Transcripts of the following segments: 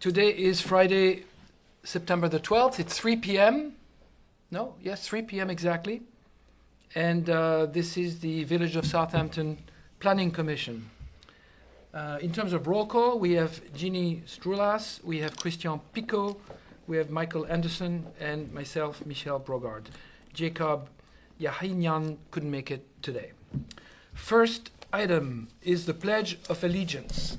Today is Friday, September the 12th. It's 3 p.m. No? Yes, 3 p.m. exactly. And this is the Village of Southampton Planning Commission. In terms of roll call, we have Jeannie Strulas, we have Christian Picot, we have Michael Anderson, and myself, Michel Brogard. Jacob Yahinian couldn't make it today. First item is the Pledge of Allegiance.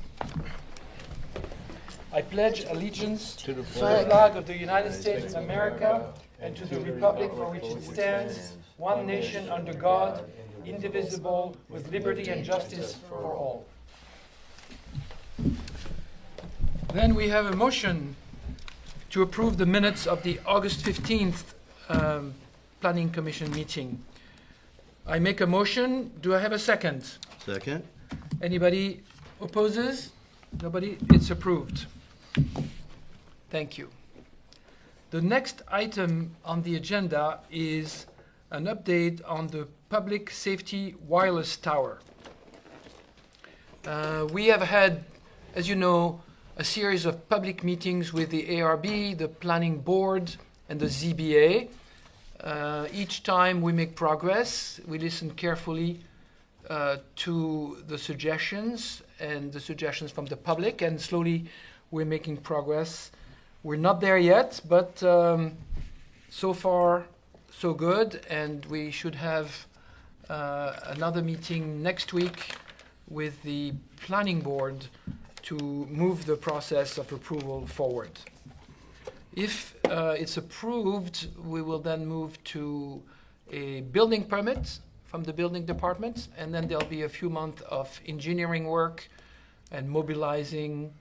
I pledge allegiance to the flag of the United States of America and to the republic for which it stands, one nation under God, indivisible, with liberty and justice for all. Then we have a motion to approve the minutes of the August 15th Planning Commission meeting. I make a motion. Do I have a second? Second. Anybody opposes? Nobody? It's approved. Thank you. The next item on the agenda is an update on the public safety wireless tower. We have had, as you know, a series of public meetings with the ARB, the Planning Board, and the ZBA. Each time we make progress, we listen carefully to the suggestions and the suggestions from the public, and slowly we're making progress. We're not there yet, but so far so good, and we should have another meeting next week with the Planning Board to move the process of approval forward. If it's approved, we will then move to a building permit from the building department, and then there'll be a few months of engineering work and mobilizing,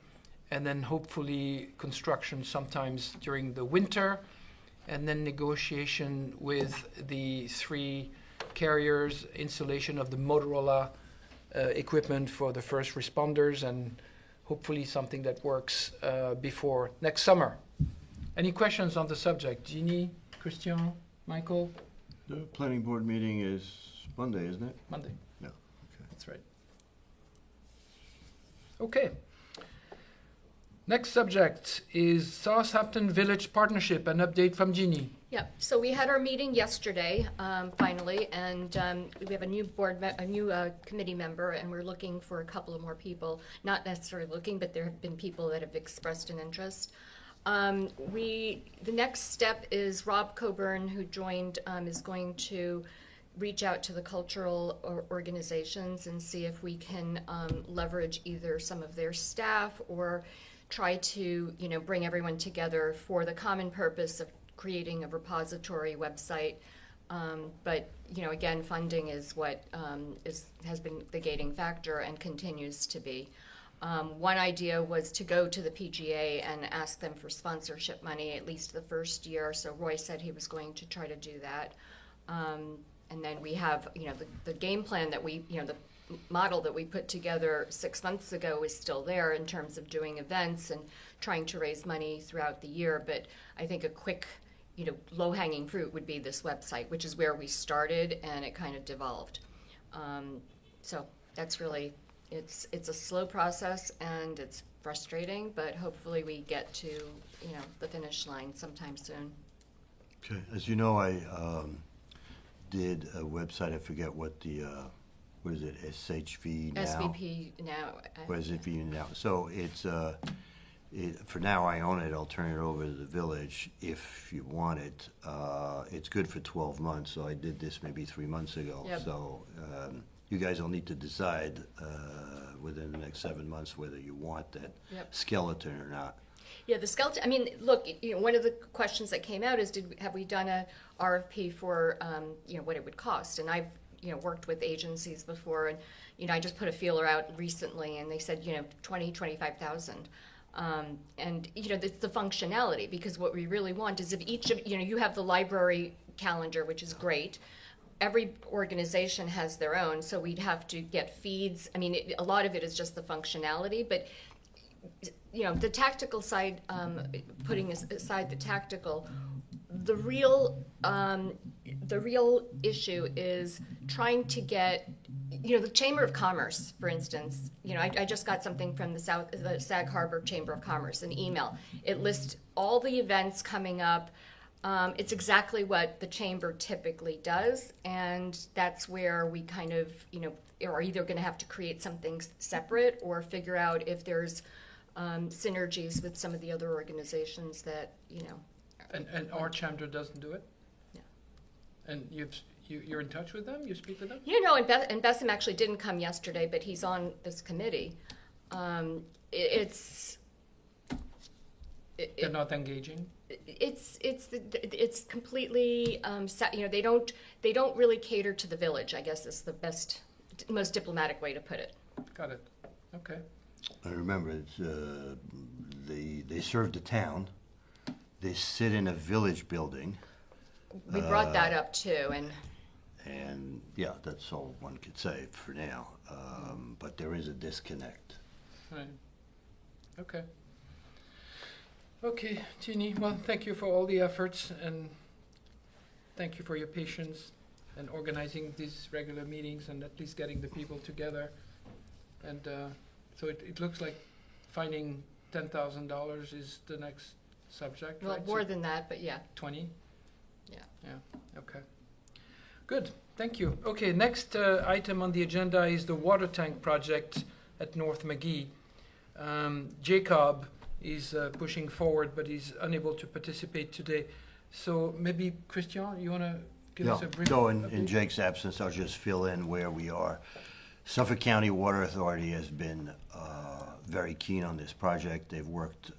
and then hopefully construction sometimes during the winter, and then negotiation with the three carriers, installation of the Motorola equipment for the first responders, and hopefully something that works before next summer. Any questions on the subject? Jeannie, Christian, Michael? The planning board meeting is Monday, isn't it? Monday. No. Okay. That's right. Okay. Next subject is Southampton Village Partnership, an update from Jeannie. Yeah, so we had our meeting yesterday, finally, and we have a new committee member, and we're looking for a couple of more people. Not necessarily looking, but there have been people that have expressed an interest. The next step is Rob Coburn, who joined, is going to reach out to the cultural organizations and see if we can leverage either some of their staff or try to, bring everyone together for the common purpose of creating a repository website. But, again, funding is what has been the gating factor and continues to be. One idea was to go to the PGA and ask them for sponsorship money, at least the first year. So Roy said he was going to try to do that. And then we have, the game plan that we, the model that we put together 6 months ago is still there in terms of doing events and trying to raise money throughout the year. But I think a quick, low-hanging fruit would be this website, which is where we started, and it kind of devolved. So that's really, it's a slow process, and it's frustrating, but hopefully we get to, the finish line sometime soon. Okay. As you know, I did a website. I forget what the what is it? SHV now. SVP now. Or SVP now. So it's for now I own it. I'll turn it over to the village if you want it. It's good for 12 months. So I did this maybe 3 months ago. Yep. So you guys will need to decide within the next 7 months whether you want that skeleton or not. Yeah, the skeleton. I mean, look. One of the questions that came out is, have we done a RFP for what it would cost? And I've worked with agencies before, and I just put a feeler out recently, and they said 25,000. And it's the functionality, because what we really want is if each of you have the library calendar, which is great. Every organization has their own, so we'd have to get feeds. I mean, a lot of it is just the functionality, but the tactical side, putting aside the tactical, the real issue is trying to get the Chamber of Commerce, for instance, I just got something from the Sag Harbor Chamber of Commerce, an email. It lists all the events coming up. It's exactly what the chamber typically does, and that's where we kind of, are either going to have to create something separate or figure out if there's synergies with some of the other organizations that, And our chamber doesn't do it? Yeah. And you're in touch with them? You speak with them? And Bessem actually didn't come yesterday, but he's on this committee. They're not engaging? It's completely, they don't really cater to the village, I guess is the most diplomatic way to put it. Got it. Okay. I remember, it's, they serve the town. They sit in a village building. We brought that up too, And yeah, that's all one could say for now. But there is a disconnect. Right. Okay. Okay, Jeannie, well, thank you for all the efforts, and thank you for your patience and organizing these regular meetings and at least getting the people together. And so it looks like finding $10,000 is the next subject, well, right? more than that, but yeah. 20? Yeah. Yeah, okay. Good, thank you. Okay, next item on the agenda is the water tank project at North McGee. Jacob is pushing forward, but he's unable to participate today. So maybe, Christian, you want to give us a brief So in update? Jake's absence, I'll just fill in where we are. Suffolk County Water Authority has been very keen on this project. They've worked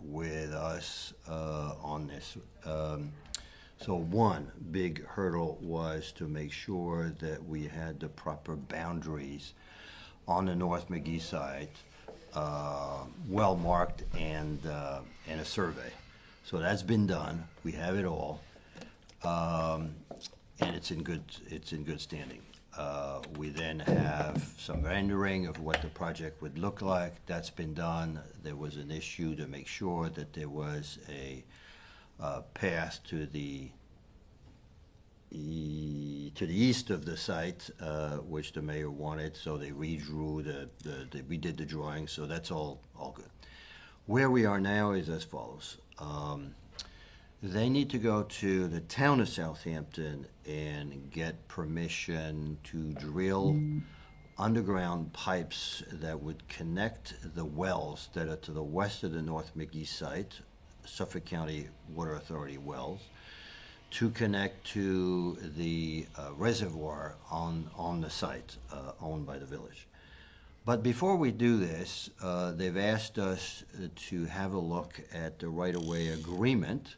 with us on this. So one big hurdle was to make sure that we had the proper boundaries on the North McGee side, well marked and a survey. So that's been done. We have it all, and it's in good standing. We then have some rendering of what the project would look like. That's been done. There was an issue to make sure that there was a path to the east of the site, which the mayor wanted, so they redrew we did the drawing, so that's all good. Where we are now is as follows. They need to go to the town of Southampton and get permission to drill underground pipes that would connect the wells that are to the west of the North McGee site, Suffolk County Water Authority wells, to connect to the reservoir on the site owned by the village. But before we do this, they've asked us to have a look at the right-of-way agreement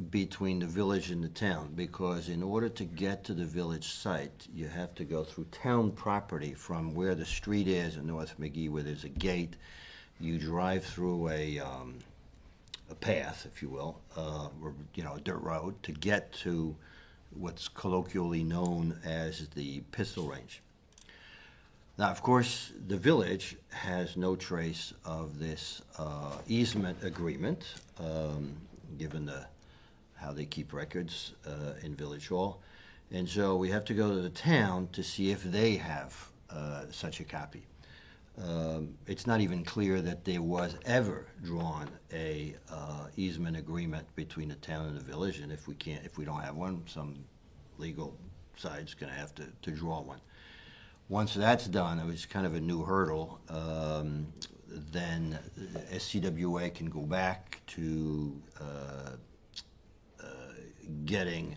between the village and the town, because in order to get to the village site, you have to go through town property from where the street is in North McGee, where there's a gate. You drive through a path, if you will, or a dirt road to get to what's colloquially known as the pistol range. Now, of course, the village has no trace of this easement agreement, given how they keep records in Village Hall. And so we have to go to the town to see if they have such a copy. It's not even clear that there was ever drawn a easement agreement between the town and the village, and if we don't have one, some legal side's going to have to draw one. Once that's done, it was kind of a new hurdle. Then SCWA can go back to getting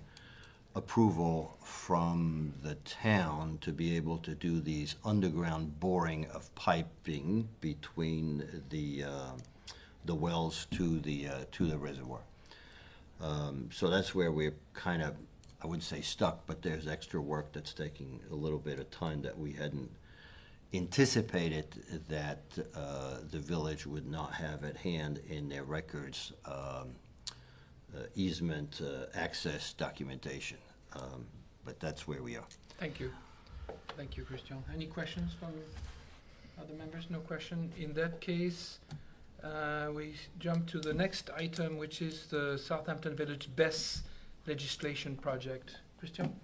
approval from the town to be able to do these underground boring of piping between the wells to the reservoir. So that's where we're kind of, I wouldn't say stuck, but there's extra work that's taking a little bit of time that we hadn't anticipated that the village would not have at hand in their records easement access documentation. But that's where we are. Thank you. Thank you, Christian. Any questions from other members? No question. In that case, we jump to the next item, which is the Southampton Village BESS legislation project. Christian?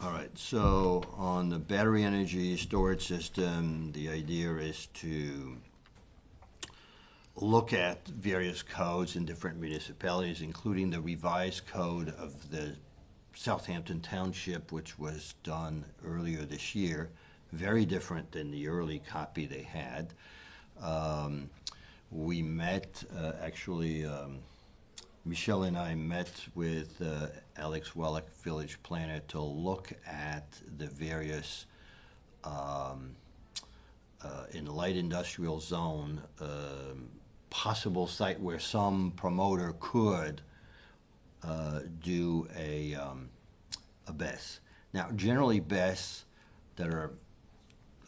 All right, so on the battery energy storage system, the idea is to look at various codes in different municipalities, including the revised code of the Southampton Township, which was done earlier this year, very different than the early copy they had. We met, Michelle and I met with Alex Wellick, village planner, to look at the various, in the light industrial zone, possible site where some promoter could do a BESS. Now, generally BESS that are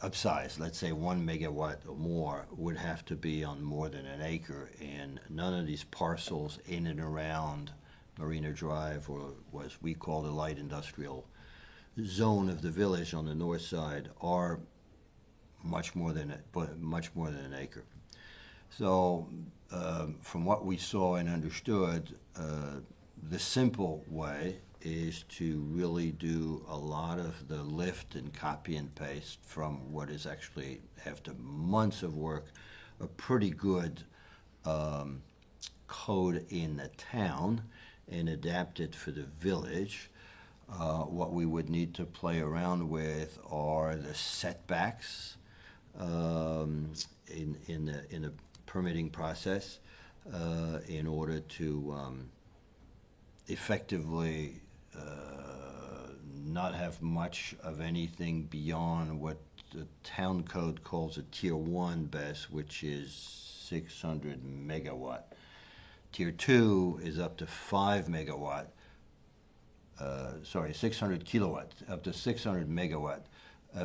upsized, let's say 1 megawatt or more, would have to be on more than an acre, and none of these parcels in and around Marina Drive, or what we call the light industrial zone of the village on the north side, are much more than an acre. So, from what we saw and understood, the simple way is to really do a lot of the lift and copy and paste from what is actually, after months of work, a pretty good code in the town, and adapt it for the village. What we would need to play around with are the setbacks in the permitting process in order to effectively not have much of anything beyond what the town code calls a Tier 1 BESS, which is 600 megawatt. Tier 2 is up to 5 megawatt, 600 kilowatt, up to 600 megawatt.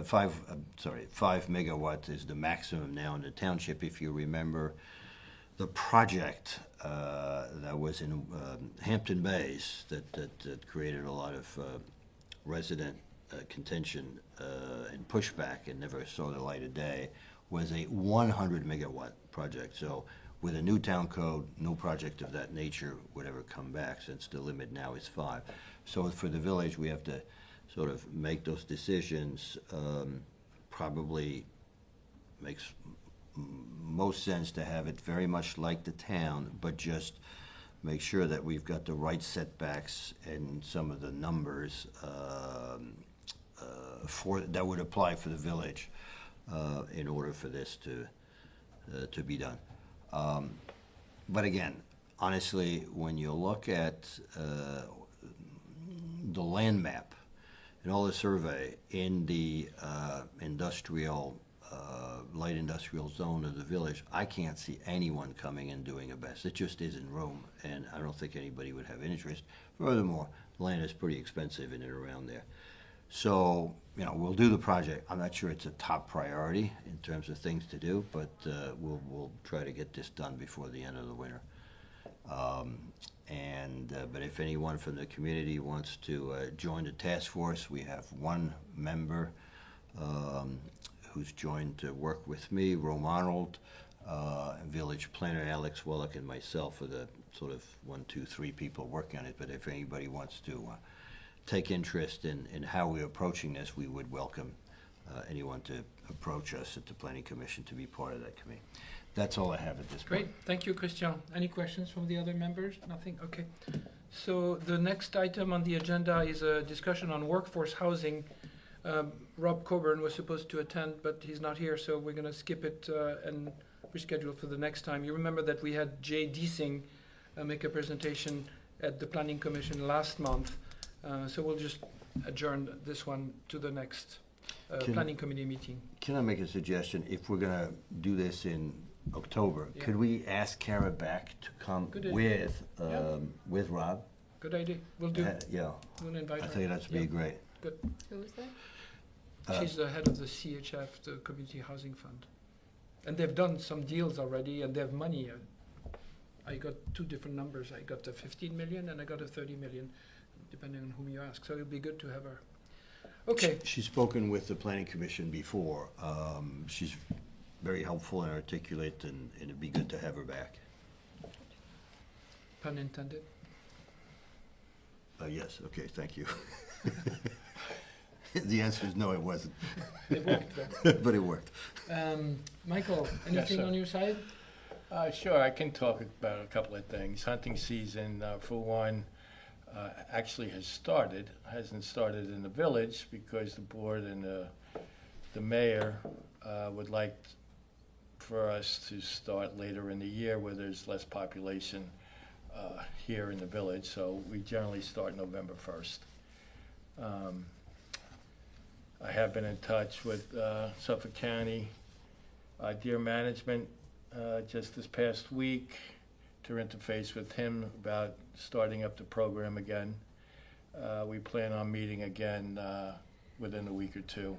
5 megawatt is the maximum now in the township. If you remember the project that was in Hampton Bays that created a lot of resident contention and pushback and never saw the light of day, was a 100 megawatt project. So with a new town code, no project of that nature would ever come back, since the limit now is 5. So for the village, we have to sort of make those decisions. Probably makes most sense to have it very much like the town, but just make sure that we've got the right setbacks and some of the numbers that would apply for the village in order for this to be done. But again, honestly, when you look at the land map and all the survey in the light industrial zone of the village, I can't see anyone coming and doing a BESS. It just isn't room, and I don't think anybody would have interest. Furthermore, land is pretty expensive in and around there. So, we'll do the project. I'm not sure it's a top priority in terms of things to do, but we'll try to get this done before the end of the winter. But if anyone from the community wants to join the task force, we have one member who's joined to work with me, Rome Arnold, village planner Alex Wellick, and myself are the sort of 1, 2, 3 people working on it. But if anybody wants to take interest in how we're approaching this, we would welcome anyone to approach us at the Planning Commission to be part of that committee. That's all I have at this point. Great, thank you, Christian. Any questions from the other members? Nothing? Okay. So the next item on the agenda is a discussion on workforce housing. Rob Coburn was supposed to attend, but he's not here, so we're going to skip it and reschedule for the next time. You remember that we had Jay Deasing make a presentation at the Planning Commission last month, so we'll just adjourn this one to the next Planning Committee meeting. Can I make a suggestion? If we're going to do this in October, could we ask Kara back to come with Rob? Good idea. We'll do. Yeah. We'll invite her. I think that'd be great. Good. Who is that? She's the head of the CHF, the Community Housing Fund. And they've done some deals already, and they have money. I got 2 different numbers. I got a 15 million and I got a 30 million, depending on whom you ask. So it'll be good to have her. Okay. She's spoken with the Planning Commission before. She's very helpful and articulate, and it'd be good to have her back. Pun intended. Yes, okay, thank you. The answer is no, it wasn't. It worked. But it worked. Michael, anything sir. on your side? Sure, I can talk about a couple of things. Hunting season, for one, actually hasn't started in the village because the board and the mayor would like for us to start later in the year where there's less population here in the village, so we generally start November 1st. I have been in touch with Suffolk County Deer Management just this past week to interface with him about starting up the program again. We plan on meeting again within a week or two.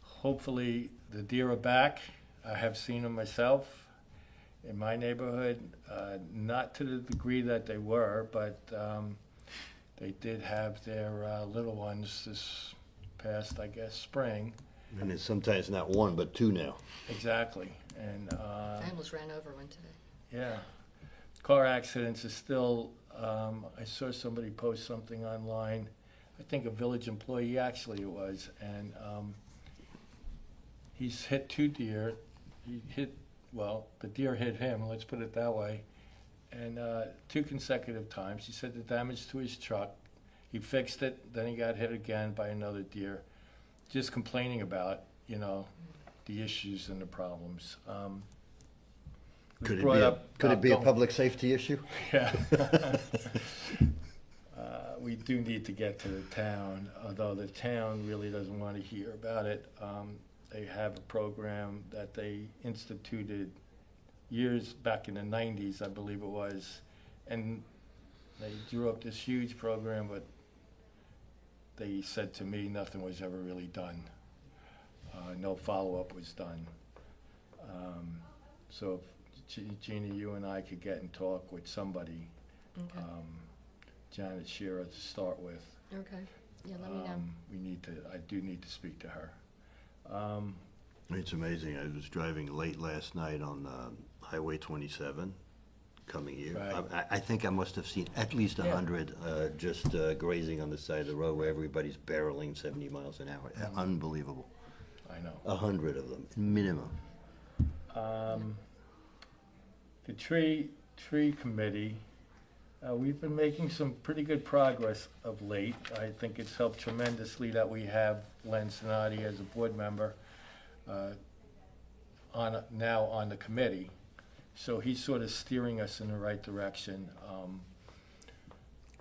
Hopefully the deer are back. I have seen them myself in my neighborhood, not to the degree that they were, but they did have their little ones this past, I guess, spring. And it's sometimes not one, but two now. Exactly. And I almost ran over one today. yeah, car accidents is still, I saw somebody post something online, I think a village employee actually it was, and he's hit two deer. The deer hit him, let's put it that way, and 2 consecutive times. He said the damage to his truck, he fixed it, then he got hit again by another deer, just complaining about, the issues and the problems. Could brought up it be a going- public safety issue? Yeah. We do need to get to the town, although the town really doesn't want to hear about it. They have a program that they instituted years back in the 90s, I believe it was, and they drew up this huge program, but they said to me nothing was ever really done. No follow-up was done. So if Jeannie, you and I could get and talk with somebody, Okay. Janet Shearer to start with. Okay. Yeah, let me know. I do need to speak to her. It's amazing. I was driving late last night on Highway 27 coming here. Right. I think I must have seen at least 100 just grazing on the side of the road where everybody's barreling 70 miles an hour. Unbelievable. I know. 100 of them, minimum. The tree committee, we've been making some pretty good progress of late. I think it's helped tremendously that we have Len Sinati as a board member now on the committee. So he's sort of steering us in the right direction.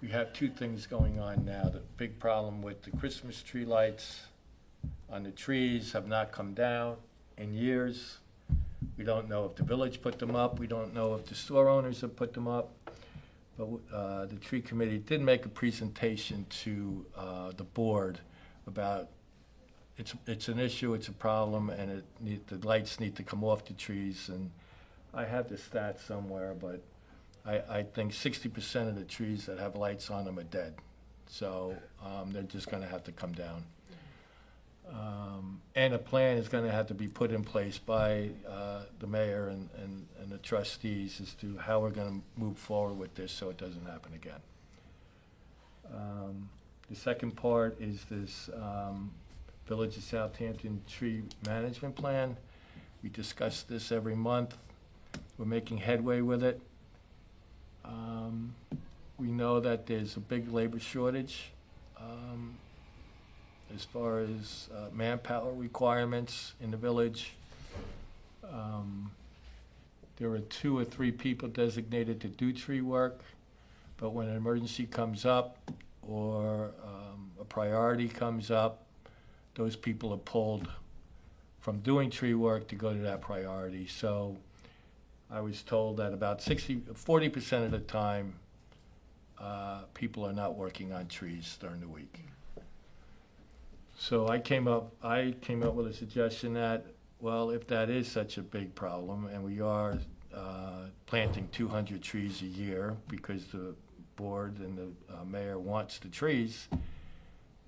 We have 2 things going on now. The big problem with the Christmas tree lights on the trees have not come down in years. We don't know if the village put them up. We don't know if the store owners have put them up. But the tree committee did make a presentation to the board about it's an issue, it's a problem, and the lights need to come off the trees. And I have the stats somewhere, but I think 60% of the trees that have lights on them are dead. So they're just going to have to come down. And a plan is going to have to be put in place by the mayor and the trustees as to how we're going to move forward with this so it doesn't happen again. The second part is this Village of Southampton Tree Management Plan. We discuss this every month. We're making headway with it. We know that there's a big labor shortage as far as manpower requirements in the village. There are 2 or 3 people designated to do tree work, but when an emergency comes up or a priority comes up, those people are pulled from doing tree work to go to that priority. So I was told that about 40% of the time, people are not working on trees during the week. So I came up with a suggestion that, well, if that is such a big problem, and we are planting 200 trees a year because the board and the mayor wants the trees,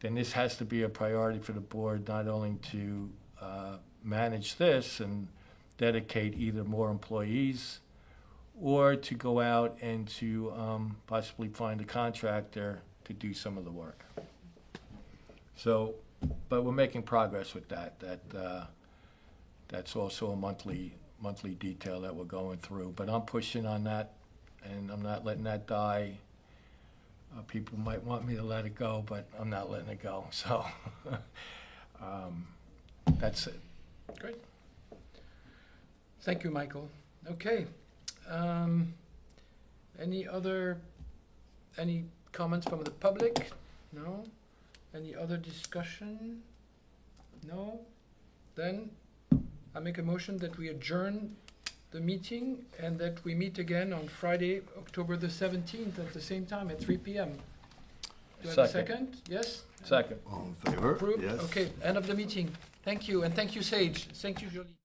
then this has to be a priority for the board, not only to manage this and dedicate either more employees or to go out and to possibly find a contractor to do some of the work. So, but we're making progress with that. That's also a monthly detail that we're going through. But I'm pushing on that, and I'm not letting that die. People might want me to let it go, but I'm not letting it go. So that's it. Great. Thank you, Michael. Okay. Any comments from the public? No? Any other discussion? No? Then I make a motion that we adjourn the meeting and that we meet again on Friday, October the 17th at the same time at 3 p.m. Do I have a second? Yes? Second. All in favor? Approved? Yes. Okay, end of the meeting. Thank you, and thank you, Sage. Thank you, Jolie.